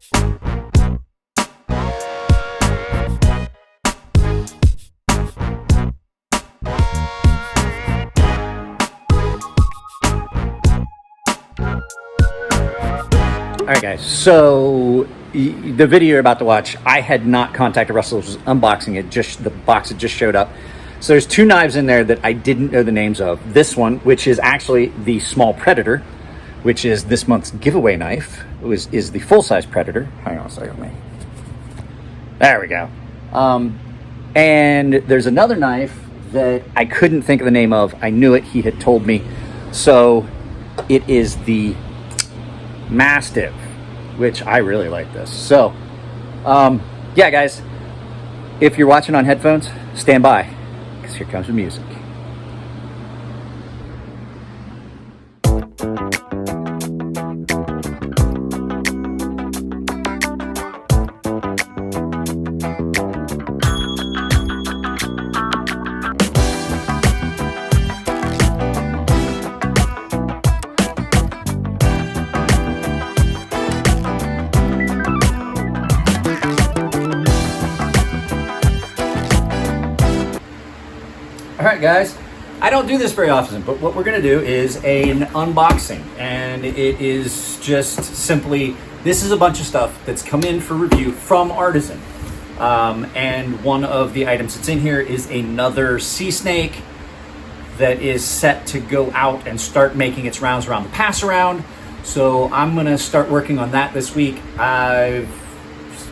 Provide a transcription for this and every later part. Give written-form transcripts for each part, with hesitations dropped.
All right, guys, so the video you're about to watch, I had not contacted Russell, was unboxing it, just the box had just showed up. So there's two knives in there that I didn't know the names of. This one, which is actually the small Predator, which is this month's giveaway knife, is the full-size Predator. Hang on a second, me. There we go. And there's another knife that I couldn't think of the name of. I knew it, he had told me. So it is the Mastiff, which I really like this. So yeah, guys, if you're watching on headphones, stand by, because here comes the music. All right, guys, I don't do this very often, but what we're gonna do is an unboxing, and it is just simply, this is a bunch of stuff that's come in for review from Artisan. And one of the items that's in here is another sea snake that is set to go out and start making its rounds around the pass around. So I'm gonna start working on that this week. I've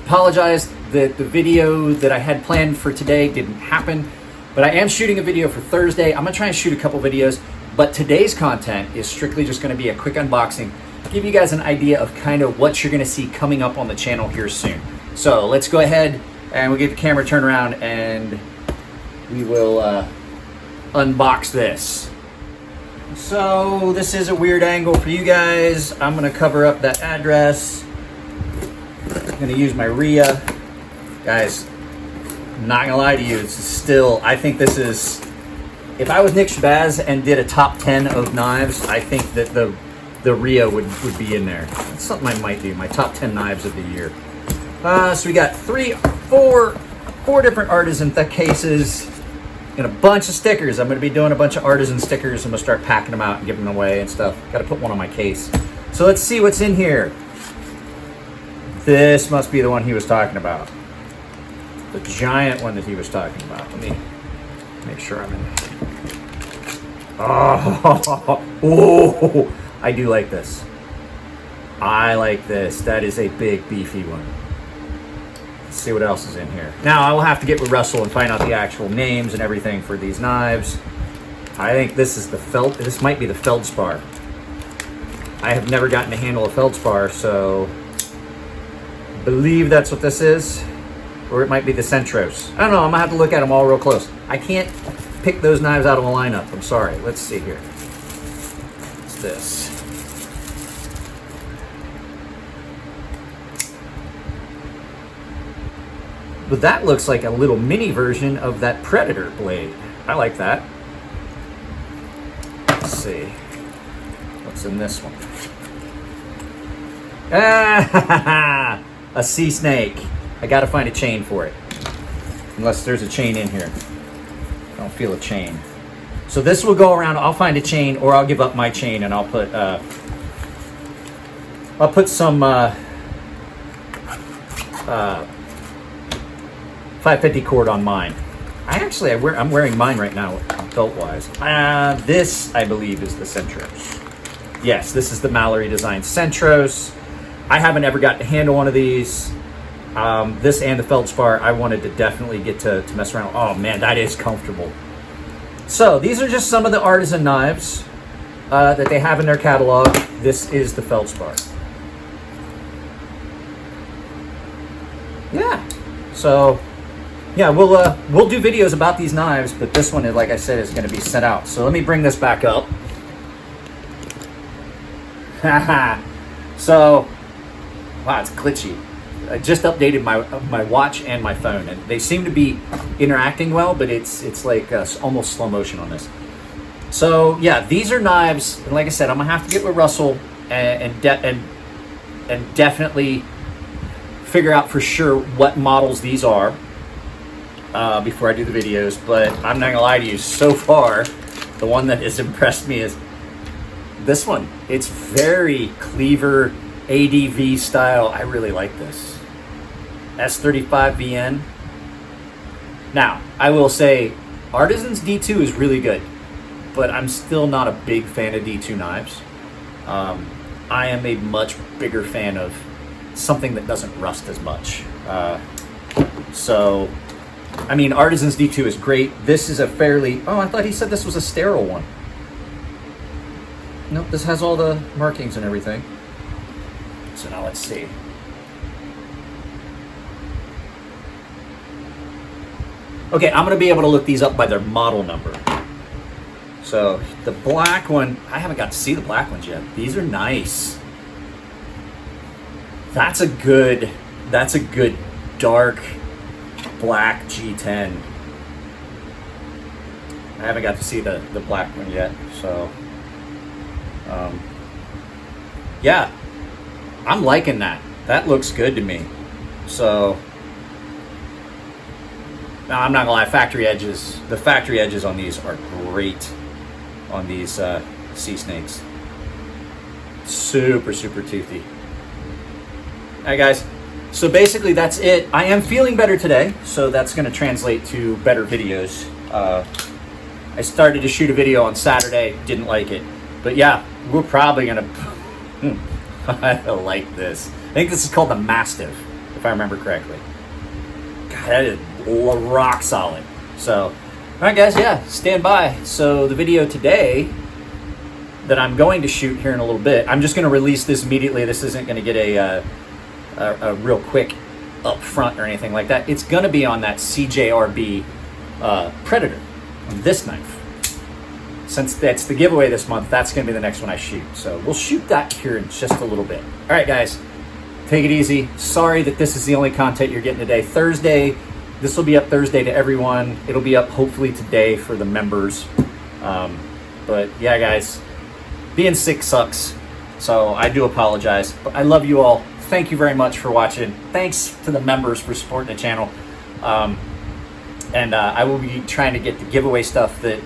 apologized that the video that I had planned for today didn't happen. But I am shooting a video for Thursday. I'm gonna try and shoot a couple videos, but today's content is strictly just gonna be a quick unboxing, give you guys an idea of kind of what you're gonna see coming up on the channel here soon. So let's go ahead and we'll get the camera turned around and we will unbox this. So this is a weird angle for you guys. I'm gonna cover up that address. I'm gonna use my RIA. Guys, I'm not gonna lie to you, it's still, I think this is, if I was Nick Shabazz and did a top 10 of knives, I think that the RIA would be in there. That's something I might do, my top 10 knives of the year. So we got four different Artisan thick cases and a bunch of stickers. I'm gonna be doing a bunch of Artisan stickers. I'm gonna start packing them out and giving them away and stuff. Gotta put one on my case. So let's see what's in here. This must be the one he was talking about. The giant one that he was talking about. Let me make sure I'm in. Oh, I do like this. I like this. That is a big, beefy one. Let's see what else is in here. Now, I will have to get with Russell and find out the actual names and everything for these knives. I think this is the this might be the feldspar. I have never gotten to handle a feldspar, so I believe that's what this is. Or it might be the Centros. I don't know, I'm gonna have to look at them all real close. I can't pick those knives out of a lineup, I'm sorry. Let's see here. What's this? But that looks like a little mini version of that Predator blade. I like that. Let's see. What's in this one? Ah, a sea snake. I gotta find a chain for it. Unless there's a chain in here. I don't feel a chain. So this will go around, I'll find a chain, or I'll give up my chain and I'll put some 550 cord on mine. I'm wearing mine right now, belt-wise. This, I believe, is the Centros. Yes, this is the Mallory Design Centros. I haven't ever got to handle one of these. This and the feldspar, I wanted to definitely get to mess around. Oh man, that is comfortable. So these are just some of the Artisan knives that they have in their catalog. This is the feldspar. Yeah. So yeah, we'll do videos about these knives, but this one, like I said, is going to be sent out. So let me bring this back up. So, wow, it's glitchy. I just updated my watch and my phone, and they seem to be interacting well, but it's like almost slow motion on this. So yeah, these are knives, and like I said, I'm gonna have to get with Russell and definitely figure out for sure what models these are before I do the videos, but I'm not gonna lie to you, so far, the one that has impressed me is this one. It's very Cleaver ADV style. I really like this. S35VN. Now, I will say Artisan's D2 is really good, but I'm still not a big fan of D2 knives. I am a much bigger fan of something that doesn't rust as much. So, I mean, Artisan's D2 is great. This is a fairly, oh, I thought he said this was a sterile one. Nope, this has all the markings and everything. So now let's see. Okay, I'm gonna be able to look these up by their model number. So the black one, I haven't got to see the black ones yet. These are nice. That's a good dark black G10. I haven't got to see the black one yet, so yeah, I'm liking that. That looks good to me. So now I'm not gonna lie, the factory edges on these are great on these sea snakes. Super toothy. All right, guys. So basically that's it. I am feeling better today, so that's going to translate to better videos. I started to shoot a video on Saturday, didn't like it. But yeah, we're probably going to... I like this. I think this is called the Mastiff, if I remember correctly. God, that is rock solid. So, all right, guys, yeah, stand by. So the video today that I'm going to shoot here in a little bit, I'm just going to release this immediately. This isn't going to get a real quick up front or anything like that. It's going to be on that CJRB Predator, on this knife. Since that's the giveaway this month, that's going to be the next one I shoot. So we'll shoot that here in just a little bit. All right, guys, take it easy. Sorry that this is the only content you're getting today. Thursday, this will be up Thursday to everyone. It'll be up hopefully today for the members. But yeah, guys, being sick sucks. So I do apologize, but I love you all. Thank you very much for watching. Thanks to the members for supporting the channel. And I will be trying to get the giveaway stuff that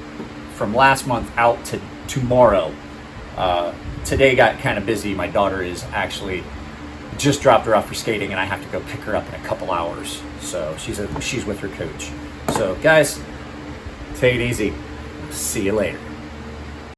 from last month out to tomorrow. Today got kind of busy. My daughter is actually just dropped her off for skating, and I have to go pick her up in a couple hours. So she's with her coach. So guys, take it easy. See you later.